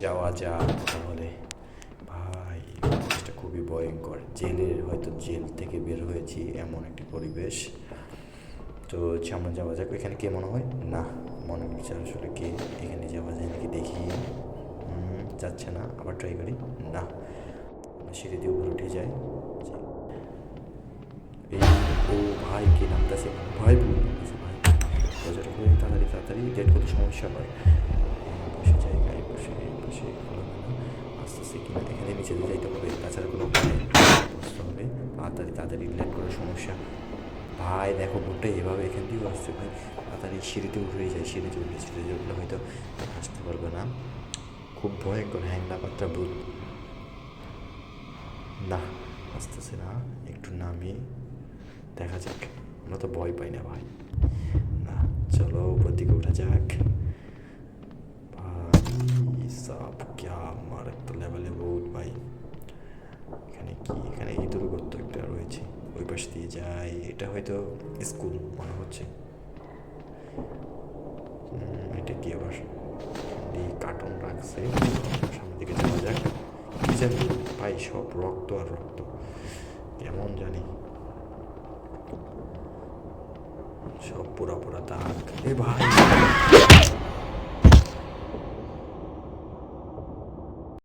যাওয়া যাক তাহলে। ভাই পরিবেশটা খুবই ভয়ঙ্কর, জেলের হয়তো জেল থেকে বের হয়েছি এমন একটি পরিবেশ। তো সামনে যাওয়া যাক। এখানে কে মনে হয় না, মনে হচ্ছে আসলে কে, এখানে যাওয়া যায় নাকি দেখি। যাচ্ছে না, আবার ট্রাই করি। না, সিঁড়ি দিয়ে উপরে উঠে যাই। এই ও ভাই কে নামতেছে, ভাই ভুল নামতেছে ভাই। দরজাটা খুলে তাড়াতাড়ি তাড়াতাড়ি, লেট করতে সমস্যা হয়। বসে জায়গায় বসে বসে খোলামেলা আস্তে আস্তে কিনা এখানে নিচে দিয়ে যাইতে হবে, তাছাড়া কোনো উপায় নেই, বুঝতে হবে। তাড়াতাড়ি তাড়াতাড়ি লেট করে সমস্যা। ভাই দেখো বোটটা এভাবে এখান দিয়েও আসছে ভাই। তাড়াতাড়ি সিঁড়িতে উঠেই যায়, সিঁড়িতে উঠলে হয়তো আসতে পারবে না। খুব ভয়ঙ্কর হ্যাংলা পাত্রা ভূত। না, আসতেছে না, একটু নামি দেখা যাক। আমরা তো ভয় পাই না ভাই। না, চলো উপর দিকে উঠা যাক। ভাই সাব ক্যা মারাত্মক লেভেলে ভূত ভাই। এখানে কি, এখানে ইঁদুর গর্ত একটা রয়েছে, ওই পাশ দিয়ে যাই। এটা হয়তো স্কুল মনে হচ্ছে। এটা কি আবার কার্টুন রাখছে। সামনের দিকে যাওয়া যাক। কি জানি ভাই, সব রক্ত আর রক্ত, কেমন জানি সব পোড়া পোড়া দাগ। এ ভাই